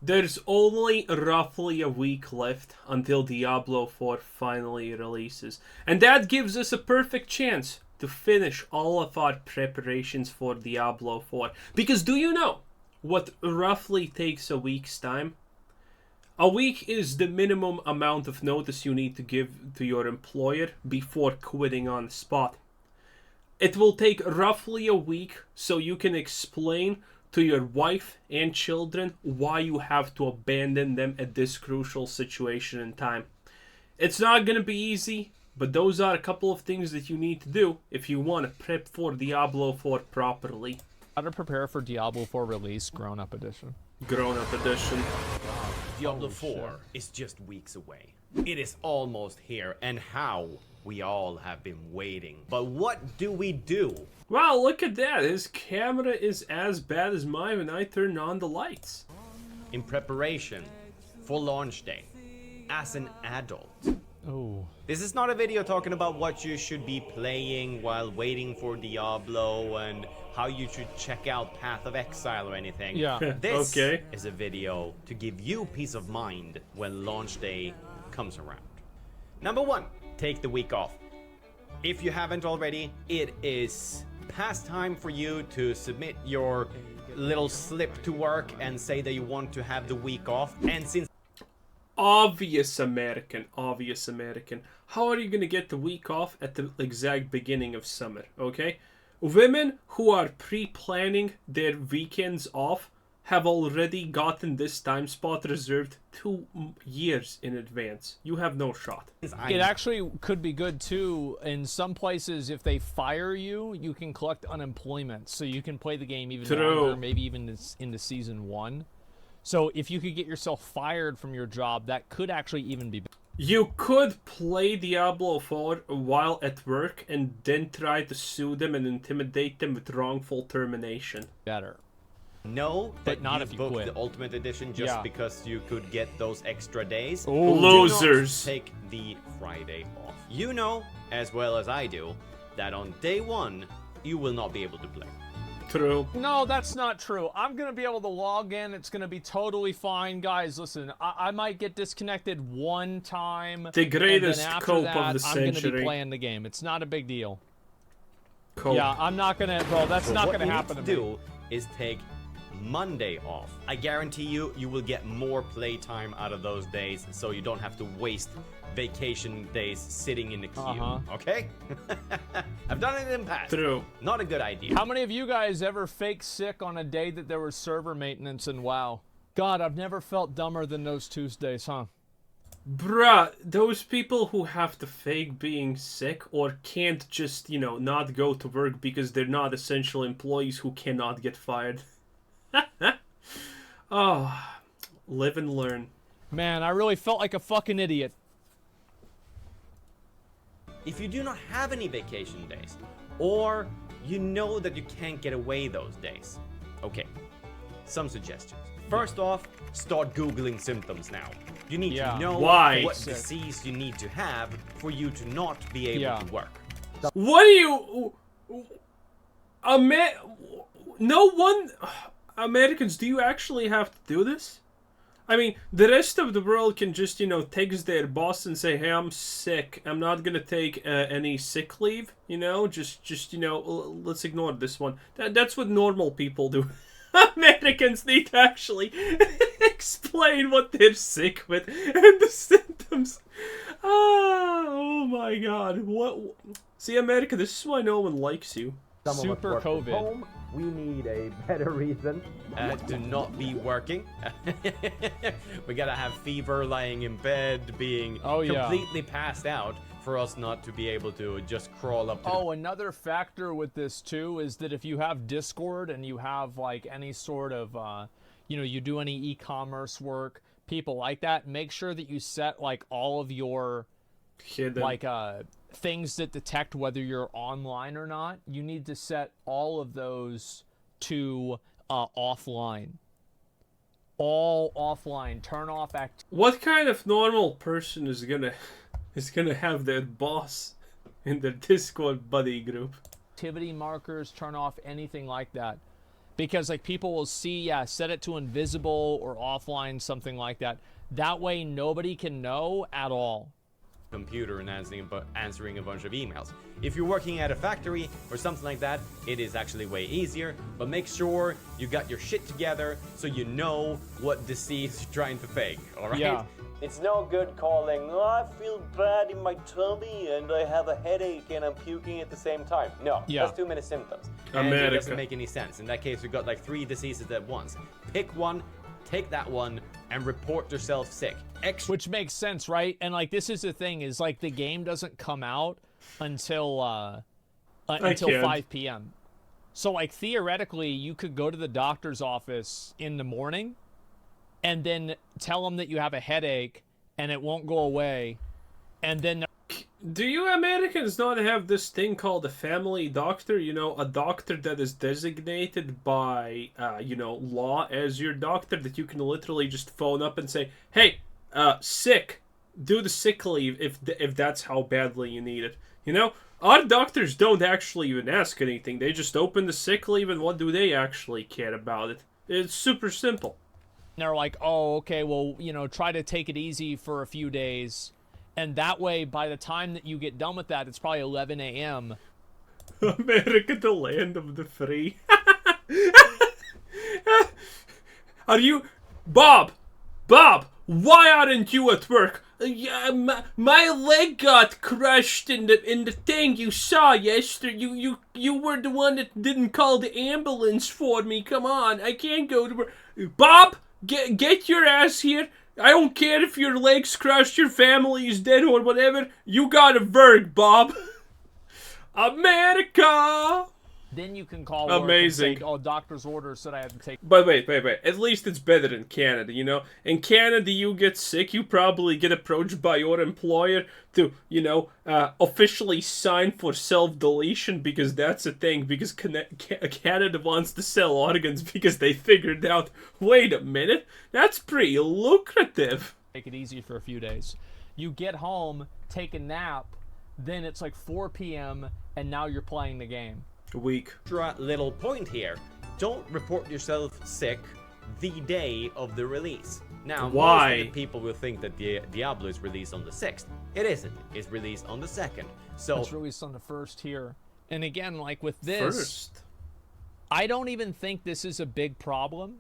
There's only roughly a week left until Diablo 4 finally releases. And that gives us a perfect chance to finish all of our preparations for Diablo 4. Because do you know what roughly takes a week's time? A week is the minimum amount of notice you need to give to your employer before quitting on the spot. It will take roughly a week so you can explain to your wife and children why you have to abandon them at this crucial situation in time. It's not going to be easy, but those are a couple of things that you need to do if you want to prep for Diablo 4 properly. How to prepare for Diablo 4 release, Grown-Up Edition. Grown-Up Edition. Diablo 4 is just weeks away. It is almost here, and how we all have been waiting. But what do we do? Wow, look at that. His camera is as bad as mine when I turn on the lights. In preparation for launch day, as an adult. Oh. This is not a video talking about what you should be playing while waiting for Diablo and how you should check out Path of Exile or anything. Yeah. This Okay. is a video to give you peace of mind when launch day comes around. Number 1, take the week off. If you haven't already, it is past time for you to submit your little slip to work and say that you want to have the week off. And since Obvious American. How are you going to get the week off at the exact beginning of summer, okay? Women who are pre-planning their weekends off have already gotten this time spot reserved 2 years in advance. You have no shot. It actually could be good too. In some places, if they fire you, you can collect unemployment, so you can play the game even longer, maybe even into season 1. So if you could get yourself fired from your job, that could actually even be better. You could play Diablo 4 while at work and then try to sue them and intimidate them with wrongful termination. know that not you if you booked quit. the Ultimate Edition just because you could get those extra days. Ooh. Losers. Do not take the Friday off. You know, as well as I do, that on day 1, you will not be able to play. True. No, that's not true. I'm going to be able to log in. It's going to be totally fine. Guys, listen, I might get disconnected one time. The greatest and then after cope that, of the I'm going to century. be playing the game. It's not a big deal. Cope. Yeah, I'm not going to, bro, that's So not what going to you happen need to to me. do is take Monday off. I guarantee you, you will get more playtime out of those days, so you don't have to waste vacation days sitting in the queue. Okay? I've done it in the past. True. Not a good idea. How many of you guys ever fake sick on a day that there was server maintenance in WoW? God, I've never felt dumber than those Tuesdays, huh? Bruh, those people who have to fake being sick or can't just, you know, not go to work because they're not essential employees who cannot get fired. Oh, live and learn. Man, I really felt like a fucking idiot. If you do not have any vacation days, or you know that you can't get away those days, okay, some suggestions. First off, start Googling symptoms now. You need to know Why? what disease you need to have for you to not be able to work. What do you... No one... Americans, do you actually have to do this? I mean, the rest of the world can just, you know, text their boss and say, hey, I'm sick. I'm not gonna take any sick leave, you know? Just you know, let's ignore this one. That's what normal people do. Americans need to actually explain what they're sick with and the symptoms. Oh my god. What? See, America, this is why no one likes you. Super COVID. Home, we need a better reason. To not be working. We gotta have fever, lying in bed, being completely passed out for us not to be able to just crawl up to Another factor with this too is that if you have Discord and you have like any sort of, you know, you do any e-commerce work, people like that, make sure that you set like all of your like things that detect whether you're online or not. You need to set all of those to offline. All offline. Turn off What kind of normal person is gonna have their boss in their Discord buddy group? activity markers, turn off anything like that. because like people will see, set it to invisible or offline, something like that. That way nobody can know at all. Computer and answering a bunch of emails. If you're working at a factory or something like that, it is actually way easier, but make sure you got your shit together so you know what disease you're trying to fake, alright? Yeah. It's no good calling, oh, I feel bad in my tummy and I have a headache and I'm puking at the same time. No, that's too many symptoms. And it doesn't make any sense. In that case, you got like 3 diseases at once. Pick one, take that one, and report yourself sick. Which makes sense, right? And like this is the thing, is like the game doesn't come out until 5 p.m. So like theoretically, you could go to the doctor's office in the morning and then tell them that you have a headache and it won't go away, and then do you Americans not have this thing called a family doctor? You know, a doctor that is designated by, law as your doctor, that you can literally just phone up and say, hey, sick, do the sick leave if that's how badly you need it. You know, our doctors don't actually even ask anything. They just open the sick leave, and what do they actually care about it? It's super simple. They're like, oh, okay, well, try to take it easy for a few days. And that way, by the time that you get done with that, it's probably 11 a.m. America, the land of the free. Are you... Bob, why aren't you at work? My leg got crushed in the thing you saw yesterday. You were the one that didn't call the ambulance for me. Come on, I can't go to work. Bob, get your ass here. I don't care if your leg's crushed, your family is dead, or whatever. You gotta work, Bob. America! Then you can call work amazing. And say, oh, doctor's orders said I had to take... But wait. At least it's better in Canada, you know? In Canada, you get sick, you probably get approached by your employer to, officially sign for self-deletion, because that's a thing, because Canada wants to sell organs because they figured out, wait a minute, that's pretty lucrative. Take it easy for a few days. You get home, take a nap, then it's like 4 p.m., and now you're playing the game. Weak. Little point here. Don't report yourself sick the day of the release. Now, why? Most of the people will think that Diablo is released on the 6th. It isn't. It's released on the 2nd. So it's released on the 1st here. And again, like with this, First. I don't even think this is a big problem,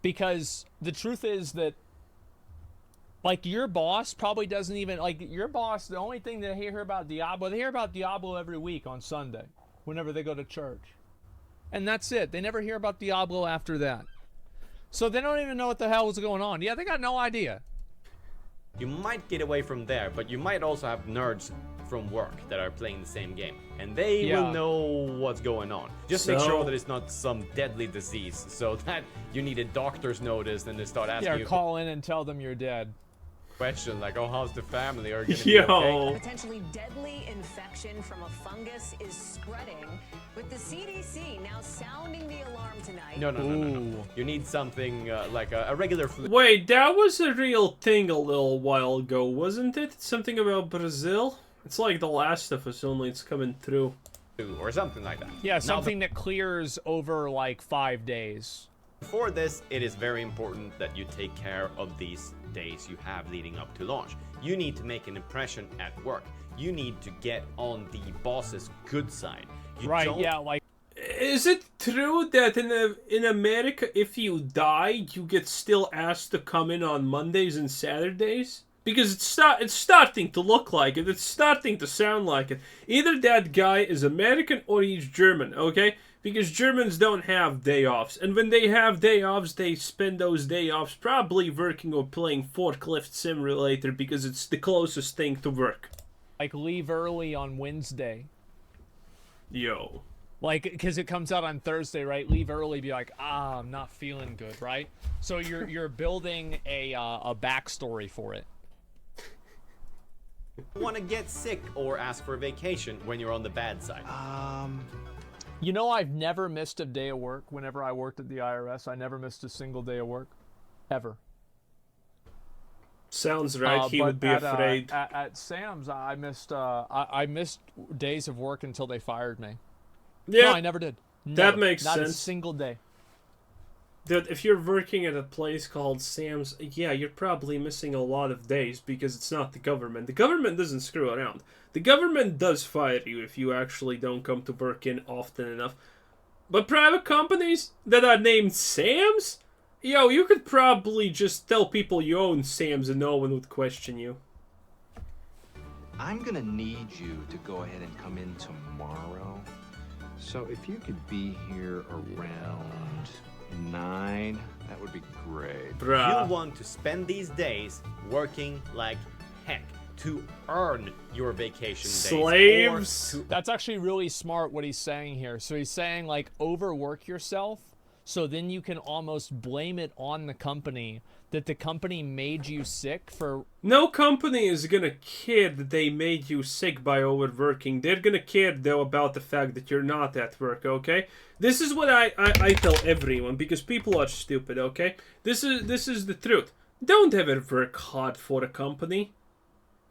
because the truth is that, like, your boss probably doesn't even, like, your boss, the only thing they hear about Diablo, they hear about Diablo every week on Sunday, whenever they go to church. And that's it. They never hear about Diablo after that. So they don't even know what the hell is going on. Yeah, they got no idea. you might get away from there, but you might also have nerds from work that are playing the same game, and they will know what's going on. Just make sure that it's not some deadly disease, so that you need a doctor's notice and they start asking you call in and tell them you're dead. Questions like, oh, how's the family? Are you gonna be okay? A potentially deadly infection from a fungus is spreading, with the CDC now sounding the alarm tonight. No. You need something like a regular flu. Wait, that was a real thing a little while ago, wasn't it? Something about Brazil? It's like The Last of Us, only it's coming through. Or something like that. Yeah, something that clears over like 5 days. For this, it is very important that you take care of these days you have leading up to launch. You need to make an impression at work. You need to get on the boss's good side. Is it true that in America, if you die, you get still asked to come in on Mondays and Saturdays? Because it's starting to look like it. It's starting to sound like it. Either that guy is American or he's German, okay? Because Germans don't have day offs. And when they have day offs, they spend those day offs probably working or playing Forklift Simulator because it's the closest thing to work. Like, leave early on Wednesday. Yo. Like, because it comes out on Thursday, right? Leave early, be like, I'm not feeling good, right? So you're building a backstory for it. Want to get sick or ask for a vacation when you're on the bad side? You know, I've never missed a day of work. Whenever I worked at the IRS, I never missed a single day of work, ever. Sounds right. He would be afraid. At Sam's, I missed days of work until they fired me. Yeah. No, I never did. That makes not sense. a single day. Dude, if you're working at a place called Sam's, yeah, you're probably missing a lot of days because it's not the government. The government doesn't screw around. The government does fire you if you actually don't come to work in often enough. But private companies that are named Sam's? Yo, you could probably just tell people you own Sam's and no one would question you. I'm gonna need you to go ahead and come in tomorrow. So if you could be here around 9, that would be great. Bruh. You want to spend these days working like heck to earn your vacation days. Slaves? Or to That's actually really smart what he's saying here. So he's saying, like, overwork yourself, so then you can almost blame it on the company that the company made you sick for... No company is gonna care that they made you sick by overworking. They're gonna care, though, about the fact that you're not at work, okay? This is what I tell everyone, because people are stupid, okay? This is the truth. Don't ever work hard for a company.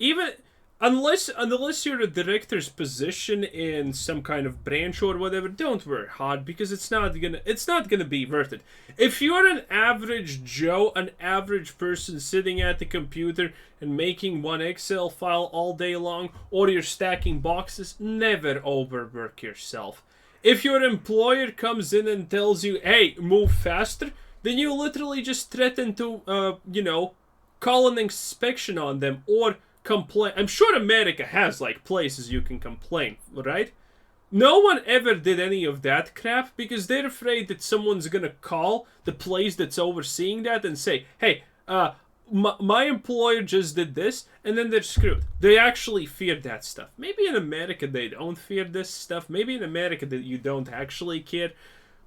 Even... Unless you're a director's position in some kind of branch or whatever, don't work hard because it's not gonna be worth it. If you're an average Joe, an average person sitting at the computer and making one Excel file all day long, or you're stacking boxes, never overwork yourself. If your employer comes in and tells you, hey, move faster, then you literally just threaten to, call an inspection on them or complain. I'm sure America has like places you can complain, right? No one ever did any of that crap because they're afraid that someone's gonna call the place that's overseeing that and say, hey, my employer just did this, and then they're screwed. They actually fear that stuff. Maybe in America they don't fear this stuff. Maybe in America that you don't actually care.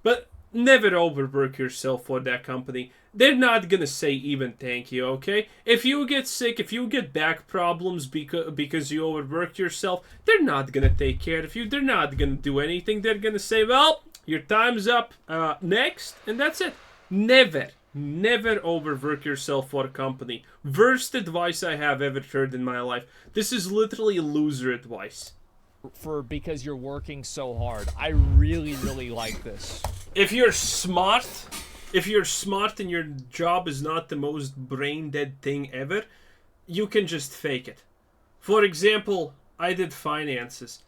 But never overwork yourself for that company. They're not gonna say even thank you, okay? If you get sick, if you get back problems because you overworked yourself, they're not gonna take care of you. They're not gonna do anything. They're gonna say, well, your time's up, next, and that's it. Never overwork yourself for a company. Worst advice I have ever heard in my life. This is literally loser advice. Because you're working so hard. I really, really like this. If you're smart and your job is not the most brain-dead thing ever, you can just fake it. For example, I did finances.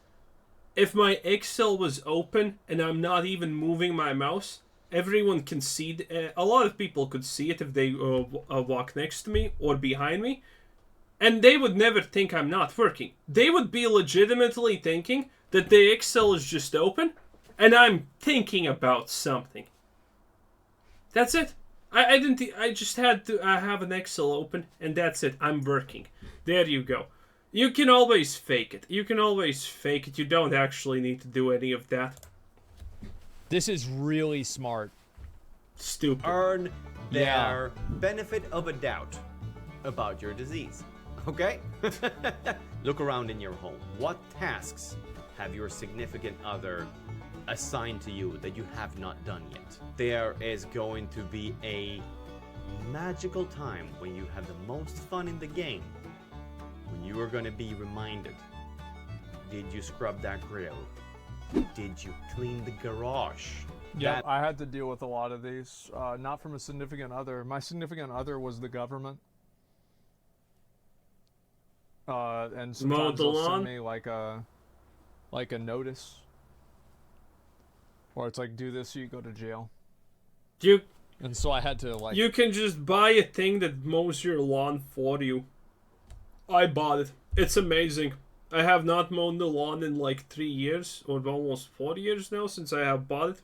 If my Excel was open and I'm not even moving my mouse, everyone can see, a lot of people could see it if they walk next to me or behind me, and they would never think I'm not working. They would be legitimately thinking that the Excel is just open and I'm thinking about something. That's it. I just had to have an Excel open, and that's it. I'm working. There you go. You can always fake it. You don't actually need to do any of that. This is really smart. Stupid. earn their benefit of a doubt about your disease. Okay? Look around in your home. What tasks have your significant other assigned to you that you have not done yet? There is going to be a magical time when you have the most fun in the game, when you are going to be reminded, did you scrub that grill? Did you clean the garage? Yeah, I had to deal with a lot of these, not from a significant other. My significant other was the government. And sometimes they'll send me like a notice. Or it's like, do this or you go to jail. And so I had to like... You can just buy a thing that mows your lawn for you. I bought it. It's amazing. I have not mown the lawn in like 3 years, or almost 4 years now since I have bought it.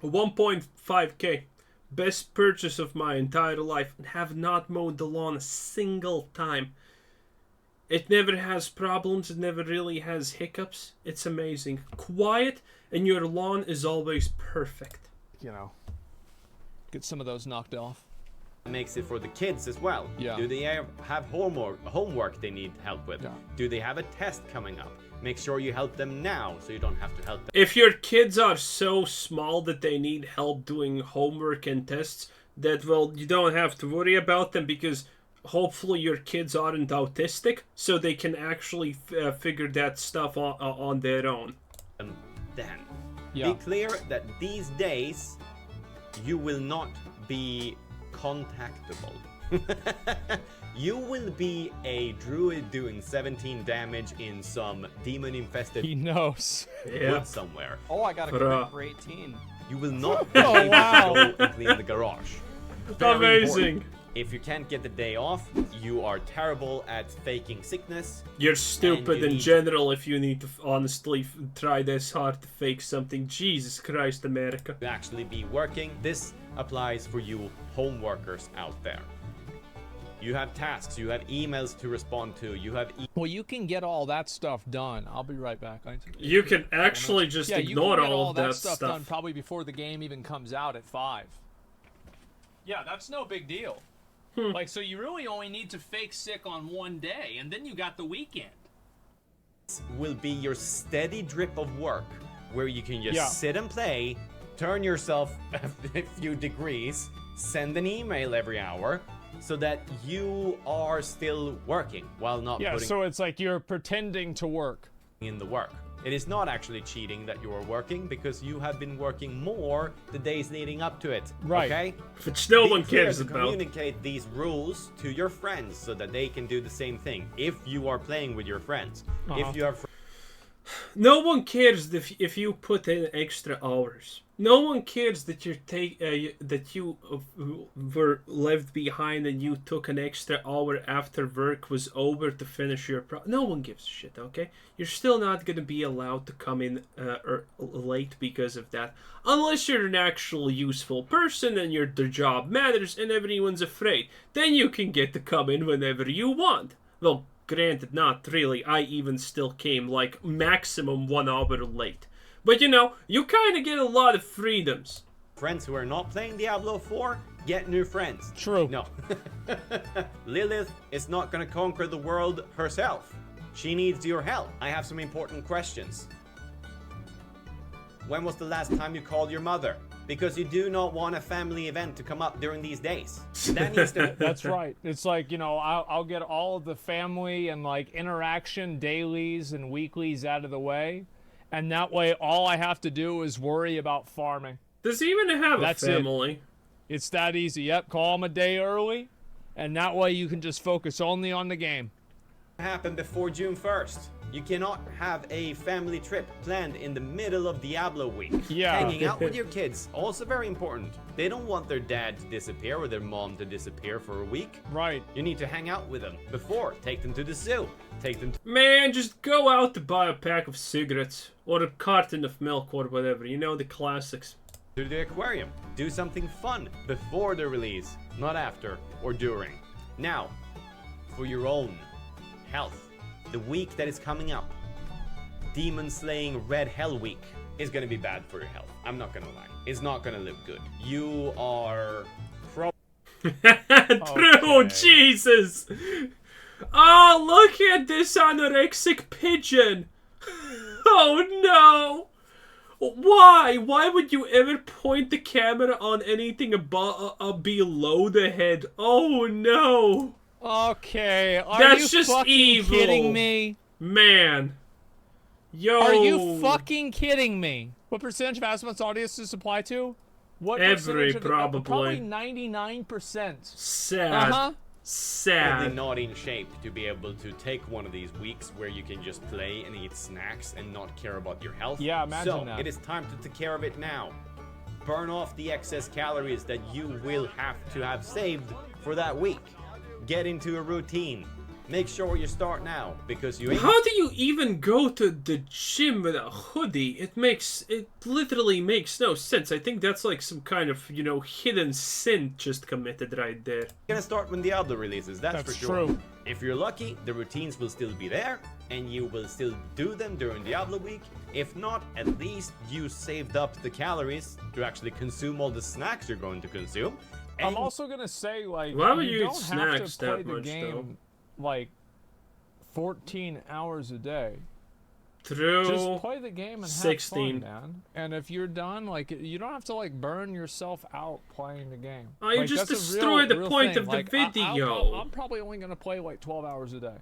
1.5k. Best purchase of my entire life. And have not mowed the lawn a single time. It never has problems. It never really has hiccups. It's amazing. Quiet, and your lawn is always perfect. You know, get some of those knocked off. Makes it for the kids as well. Yeah. Do they have homework they need help with? Yeah. Do they have a test coming up? Make sure you help them now so you don't have to help them. If your kids are so small that they need help doing homework and tests, that, well, you don't have to worry about them because hopefully your kids aren't autistic, so they can actually figure that stuff on their own. Then Yeah. Be clear that these days you will not be contactable. You will be a druid doing 17 damage in some demon-infested He knows. wood somewhere. Oh, I got a crit for 18. You will not be able wow. to go and clean the garage. Very Amazing. important. If you can't get the day off, you are terrible at faking sickness. You're stupid you in need- general if you need to honestly try this hard to fake something. Jesus Christ, America. To actually be working. This applies for you home workers out there. You have tasks, you have emails to respond to, you have Well, you can get all that stuff done. I'll be right back. You can actually just yeah, ignore you can get all of that stuff done probably before the game even comes out at 5. Yeah, that's no big deal. Like, so you really only need to fake sick on one day, and then you got the weekend. will be your steady drip of work where you can just Yeah. sit and play, turn yourself a few degrees, send an email every hour so that you are still working while not Yeah, putting so it's like you're pretending to work. in the work. It is not actually cheating that you are working because you have been working more the days leading up to it. Right. Okay? Which no Be one clear cares to about. communicate these rules to your friends so that they can do the same thing if you are playing with your friends. If you have No one cares if you put in extra hours. No one cares that you were left behind and you took an extra hour after work was over to finish your No one gives a shit, okay? You're still not gonna be allowed to come in late because of that. Unless you're an actual useful person and the job matters and everyone's afraid. Then you can get to come in whenever you want. Well, granted, not really. I even still came like maximum 1 hour late. But you know, you kind of get a lot of freedoms. friends who are not playing Diablo 4, get new friends. True. No. Lilith is not gonna conquer the world herself. She needs your help. I have some important questions. When was the last time you called your mother? Because you do not want a family event to come up during these days. That needs to... That's right. It's like, you know, I'll get all of the family and like interaction dailies and weeklies out of the way. And that way, all I have to do is worry about farming. Does he even have That's a family? It's that easy. Yep, call them a day early. And that way you can just focus only on the game. happen before June 1st. You cannot have a family trip planned in the middle of Diablo week. Yeah. Hanging out with your kids, also very important. They don't want their dad to disappear or their mom to disappear for a week. Right. You need to hang out with them before. Take them to the zoo. Take them to Man, just go out to buy a pack of cigarettes. Or a carton of milk or whatever. You know, the classics. the aquarium. Do something fun before the release, not after or during. Now, for your own health, the week that is coming up, Demon Slaying Red Hell Week, is gonna be bad for your health. I'm not gonna lie. It's not gonna look good. You are True, Jesus! Oh, look at this anorexic pigeon! Oh no! Why? Why would you ever point the camera on anything above, below the head? Oh no! Okay, are That's you just fucking evil. kidding me? Man. Yo. Are you fucking kidding me? What percentage of Asim's audience does this apply to? What Every, percentage of probably. probably 99%. Sad. Uh-huh. Sad. probably not in shape to be able to take one of these weeks where you can just play and eat snacks and not care about your health. Yeah, imagine so, that. it is time to take care of it now. Burn off the excess calories that you will have to have saved for that week. Get into a routine. Make sure you start now, because you ain't... How do you even go to the gym with a hoodie? It literally makes no sense. I think that's like some kind of, you know, hidden sin just committed right there. gonna start when Diablo releases, that's for sure. true. If you're lucky, the routines will still be there, and you will still do them during Diablo week. If not, at least you saved up the calories to actually consume all the snacks you're going to consume. I'm And also gonna say, like, Why would you eat don't have snacks to play that the much, game though? like 14 hours a day. True. Just play the game and have 16. fun, man. And if you're done, like, you don't have to like burn yourself out playing the game. Oh, you Like, just that's a destroyed the real point thing. of the Like, video. I'm probably only gonna play like 12 hours a day.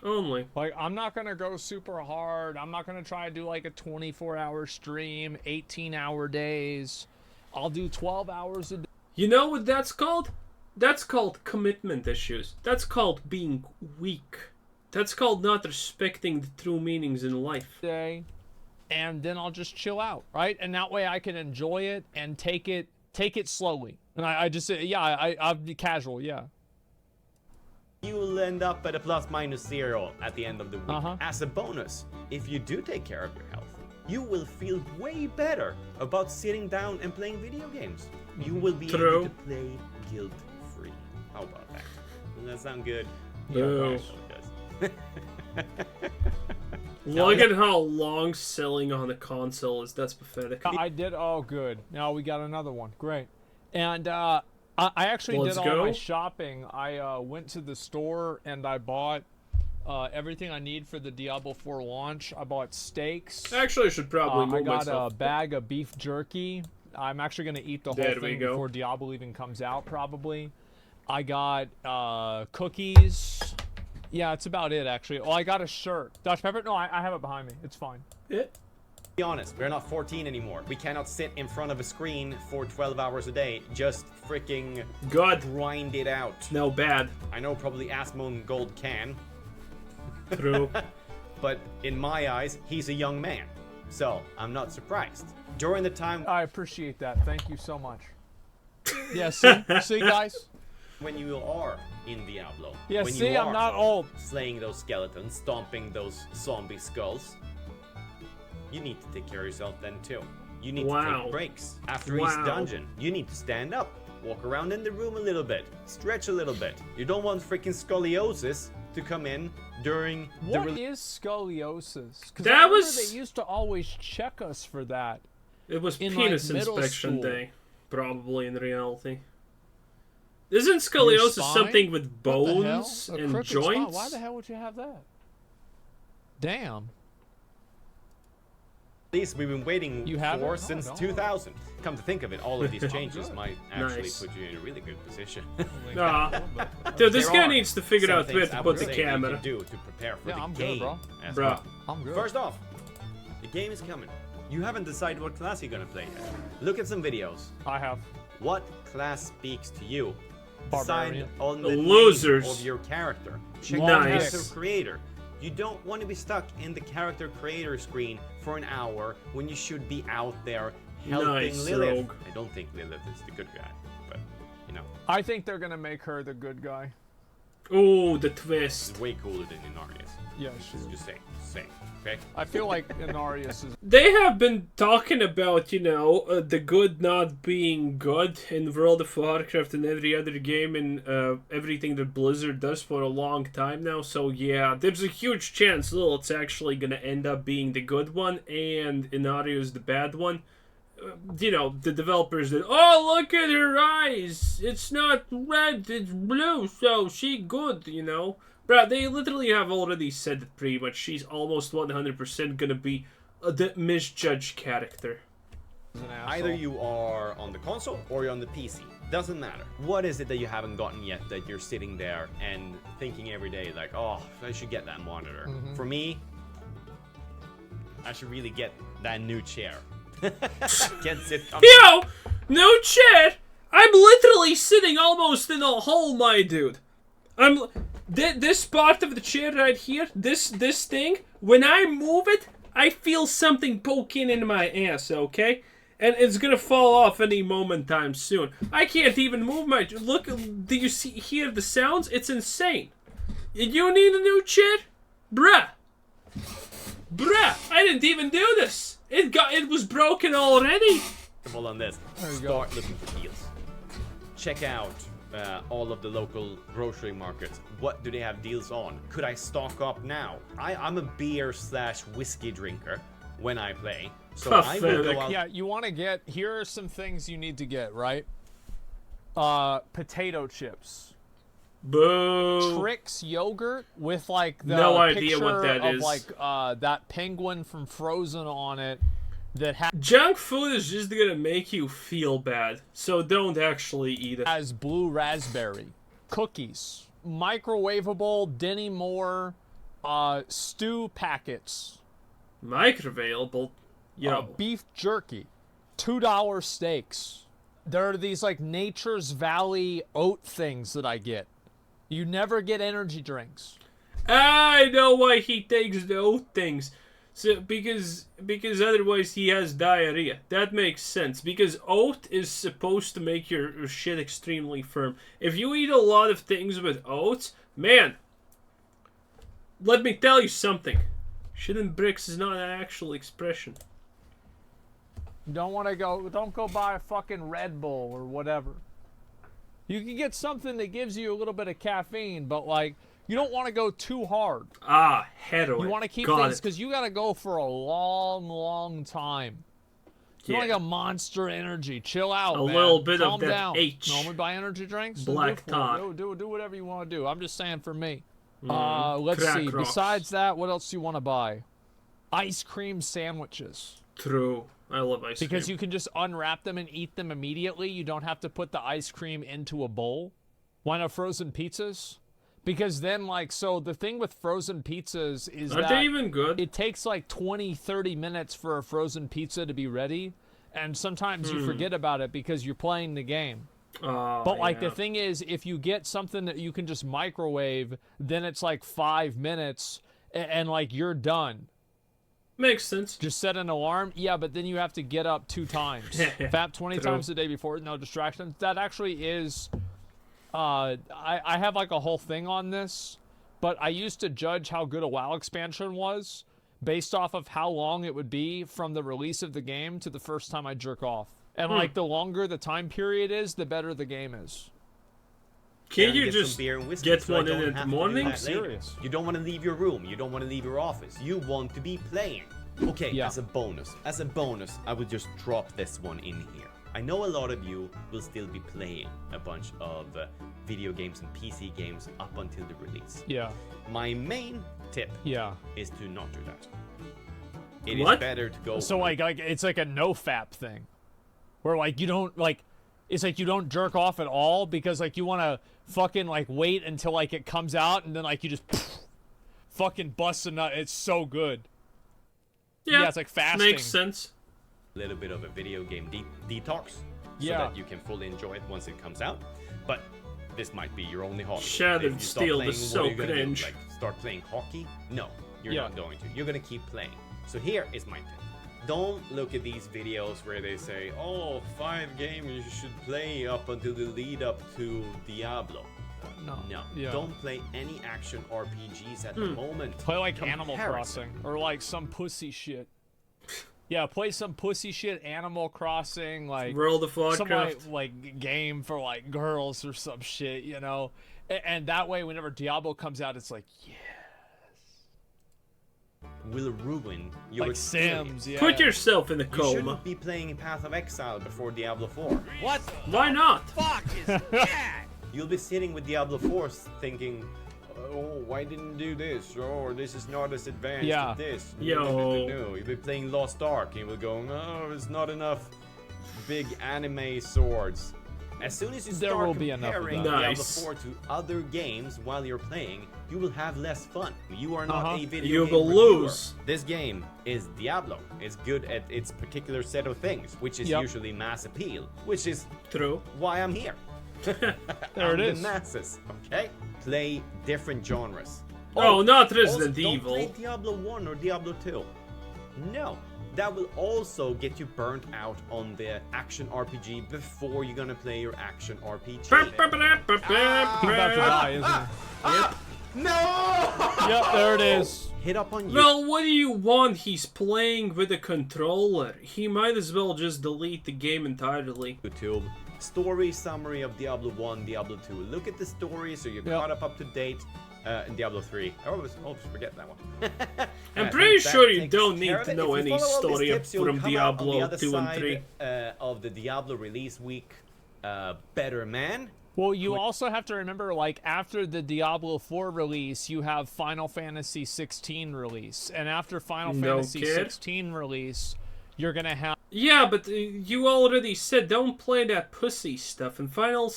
Only. Like, I'm not gonna go super hard. I'm not gonna try to do like a 24-hour stream, 18-hour days. I'll do 12 hours a day. You know what that's called? That's called commitment issues. That's called being weak. That's called not respecting the true meanings in life. And then I'll just chill out, right? And that way I can enjoy it and take it slowly. And I just say, yeah, I'll be casual, yeah. You will end up at a +/-0 at the end of the week. As a bonus, if you do take care of your health, you will feel way better about sitting down and playing video games. You will be able to play guilt-free. How about that? Doesn't that sound good? Yeah, it does. Look at how long selling on the console is. That's pathetic. I did. Oh, good. Now we got another one. Great. And I actually did all my shopping. I went to the store and I bought everything I need for the Diablo 4 launch. I bought steaks. Actually, I should probably move I got myself. a bag of beef jerky. I'm actually going to eat the whole thing before Diablo even comes out, probably. I got cookies. Yeah, that's about it, actually. Oh, I got a shirt. Dutch Pepper? No, I have it behind me. It's fine. Be honest, we're not 14 anymore. We cannot sit in front of a screen for 12 hours a day. Just freaking grind it out. No, bad. I know probably Asmon Gold can. True. But in my eyes, he's a young man. So, I'm not surprised. During the time... I appreciate that. Thank you so much. Yeah, see guys? When you are in Diablo. Yeah, when see, you I'm not old. Slaying those skeletons, stomping those zombie skulls. You need to take care of yourself then too. You need to take breaks. After each dungeon, you need to stand up, walk around in the room a little bit, stretch a little bit. You don't want freaking scoliosis to come in during What is scoliosis? Because that was... they used to always check us for that. It was in, penis like, inspection day, probably in reality. Isn't scoliosis something with bones and joints? Why the hell would you have that? Damn. These we've been waiting for since 2000. Come to think of it, all of these changes might actually put you in a really good position. Dude, this guy needs to figure out where to put the camera. You can do to prepare for the I'm game. Good, bro. I'm good. First off, the game is coming. You haven't decided what class you're gonna play yet. Look at some videos. I have. What class speaks to you? Barbarian. Decide on the Losers. name of your character. Check Nice. the character creator. You don't want to be stuck in the character creator screen for an hour when you should be out there helping Lilith. Rogue. I don't think Lilith is the good guy, but you know. I think they're gonna make her the good guy. Oh, the twist. It's way cooler than Inarius. Yeah, sure. Just saying. Okay? I feel like Inarius is... They have been talking about, you know, the good not being good in World of Warcraft and every other game and everything that Blizzard does for a long time now. So yeah, there's a huge chance Lilith's actually going to end up being the good one and Inarius the bad one. You know, the developers that, oh, look at her eyes. It's not red, it's blue, so she good, you know. Bro, they literally have already said that pretty much. She's almost 100% gonna be the misjudged character. Either you are on the console or you're on the PC. Doesn't matter. What is it that you haven't gotten yet that you're sitting there and thinking every day like, oh, I should get that monitor. For me, I should really get that new chair. Can't sit Yo! No chair! I'm literally sitting almost in a hole, my dude. This part of the chair right here, this thing, when I move it, I feel something poking in my ass, okay? And it's gonna fall off any moment time soon. I can't even move my... Look, do you hear the sounds? It's insane. You need a new chair? Bruh, I didn't even do this. It was broken already. On this. Start looking for deals. Check out all of the local grocery markets. What do they have deals on? Could I stock up now? I'm a beer/whiskey drinker when I play. So I will go out. Yeah, you want to get... Here are some things you need to get, right? Potato chips. Boo. Trix yogurt with like the no idea picture what that of is. like that penguin from Frozen on it. Junk food is just gonna make you feel bad, so don't actually eat it. As blue raspberry cookies, microwavable Denny Moore Stew packets. Microwaveable. Yo. Beef jerky. $2 steaks. There are these like Nature's Valley oat things that I get. You never get energy drinks. I know why he takes the oat things. So because otherwise he has diarrhea. That makes sense. Because oat is supposed to make your shit extremely firm. If you eat a lot of things with oats, man, let me tell you something. Shit in bricks is not an actual expression. Don't go buy a fucking Red Bull or whatever. You can get something that gives you a little bit of caffeine, but like, you don't want to go too hard. Ah, heroin. You want to keep things, because you got to go for a long, long time. You want like a Monster Energy. Chill out, man. A little bit Calm of that down. H. Normally buy energy drinks? Black tar. Do whatever you want to do. I'm just saying for me. Let's see. Rocks. Besides that, what else do you want to buy? Ice cream sandwiches. True. I love ice cream. Because you can just unwrap them and eat them immediately. You don't have to put the ice cream into a bowl. Why not frozen pizzas? Because then, like, so the thing with frozen pizzas is Aren't they even good? It takes like 20, 30 minutes for a frozen pizza to be ready. And sometimes you forget about it because you're playing the game. But like the thing is, if you get something that you can just microwave, then it's like 5 minutes and like you're done. Makes sense. Just set an alarm. Yeah, but then you have to get up 2 times. Fap 20 times a day before, no distractions. That actually is... I have like a whole thing on this, but I used to judge how good a WoW expansion was based off of how long it would be from the release of the game to the first time I jerk off. And like the longer the time period is, the better the game is. Can't you just get one in the morning? I'm serious. You don't want to leave your room. You don't want to leave your office. You want to be playing. Okay, as a bonus, I would just drop this one in here. I know a lot of you will still be playing a bunch of video games and PC games up until the release. Yeah. My main tip is to not do that. It is better to go... So like it's like a no-fap thing. Where like you don't like... It's like you don't jerk off at all because like you want to fucking like wait until like it comes out and then like you just fucking bust a nut. It's so good. Yeah, it's like fasting. Makes sense. Little bit of a video game detox so that you can fully enjoy it once it comes out. But this might be your only hobby. Shattered Steel is so cringe. Like, start playing hockey? No, you're not going to. You're going to keep playing. So here is my tip. Don't look at these videos where they say, oh, 5 games you should play up until the lead up to Diablo. No. Don't play any action RPGs at the moment. Play like Animal Crossing or like some pussy shit. Yeah, play some pussy shit, Animal Crossing, like World of Warcraft, some like game for like girls or some shit, you know. And that way, whenever Diablo comes out, it's like, yes, will ruin your like Sims. Yeah. Put yourself in a coma. You shouldn't be playing Path of Exile before Diablo 4. What? Why not? Fuck is that? You'll be sitting with Diablo 4 thinking, oh, why didn't do this? Or this is not as advanced as this. Yo. You'll be playing Lost Ark and you'll go, oh, it's not enough big anime swords. As soon as you start comparing Diablo 4 to other games while you're playing, you will have less fun. You are not a video game will reviewer. lose. This game is Diablo. It's good at its particular set of things, which is usually mass appeal, which is true. Why I'm here. There it is. The masses, okay? Play different genres. Oh, not Resident Evil. Don't play Diablo 1 or Diablo 2. No. That will also get you burnt out on the action RPG before you're gonna play your action RPG. He's about to die, isn't he? Yep. No! Yep, there it is. Hit up on you. Well, what do you want? He's playing with a controller. He might as well just delete the game entirely. YouTube. Story summary of Diablo 1, Diablo 2. Look at the story so you're caught up to date. In Diablo 3. I always forget that one. I'm pretty sure you don't need to know any story from Diablo 2 and 3. Of the Diablo release week, better man. Well, you also have to remember, like, after the Diablo 4 release, you have Final Fantasy 16 release. And after Final Fantasy 16 release, You're gonna have Yeah, but you already said don't play that pussy stuff. And Final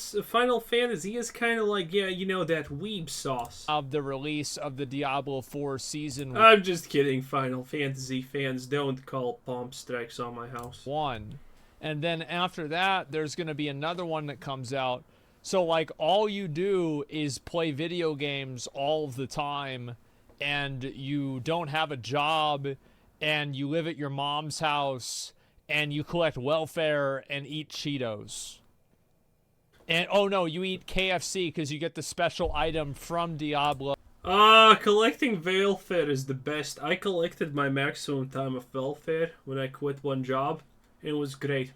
Fantasy is kind of like, yeah, you know, that weeb sauce. of the release of the Diablo 4 Season I'm just kidding, Final Fantasy fans. Don't call bomb strikes on my house. 1. And then after that, there's gonna be another one that comes out. So, like, all you do is play video games all the time, and you don't have a job, and you live at your mom's house, and you collect welfare and eat Cheetos. And, oh no, you eat KFC because you get the special item from Diablo. Collecting welfare is the best. I collected my maximum time of welfare when I quit one job. It was great.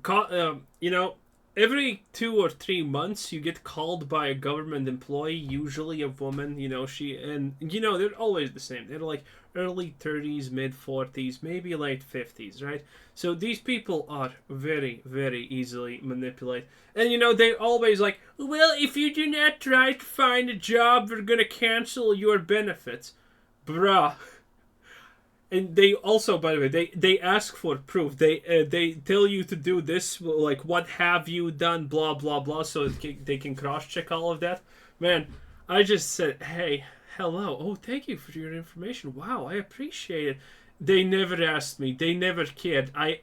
You know, every 2 or 3 months, you get called by a government employee, usually a woman. You know, they're always the same. They're like early 30s, mid 40s, maybe late 50s, right? So these people are very, very easily manipulated. And, you know, they're always like, well, if you do not try to find a job, we're gonna cancel your benefits. Bruh. And they also, by the way, they ask for proof. They tell you to do this, like, what have you done, blah, blah, blah, so they can cross-check all of that. Man, I just said, hey, hello, oh, thank you for your information. Wow, I appreciate it. They never asked me. They never cared. I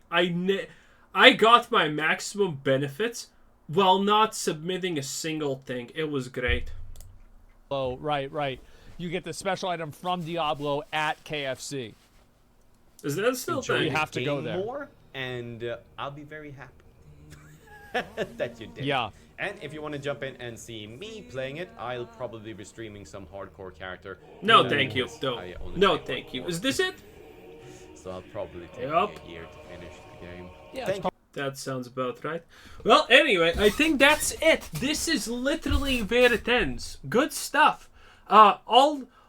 got my maximum benefits while not submitting a single thing. It was great. Oh, right. You get the special item from Diablo at KFC. Is that still You thing? have to go there. More, and I'll be very happy that you did. Yeah. And if you want to jump in and see me playing it, I'll probably be streaming some hardcore character. No, thank you. I only No, play thank you. hardcore. Is this it? So I'll probably take Yup. me a year to finish the game. Yeah, That sounds about right. Well, anyway, I think that's it. This is literally where it ends. Good stuff.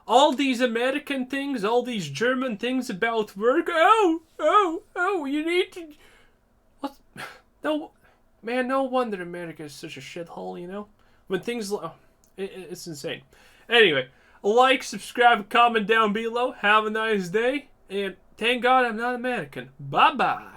All these American things, all these German things about work. Oh, you need to... What? No, man, no wonder America is such a shithole, you know? When things... it's insane. Anyway, like, subscribe, comment down below. Have a nice day. And thank God I'm not American. Bye-bye.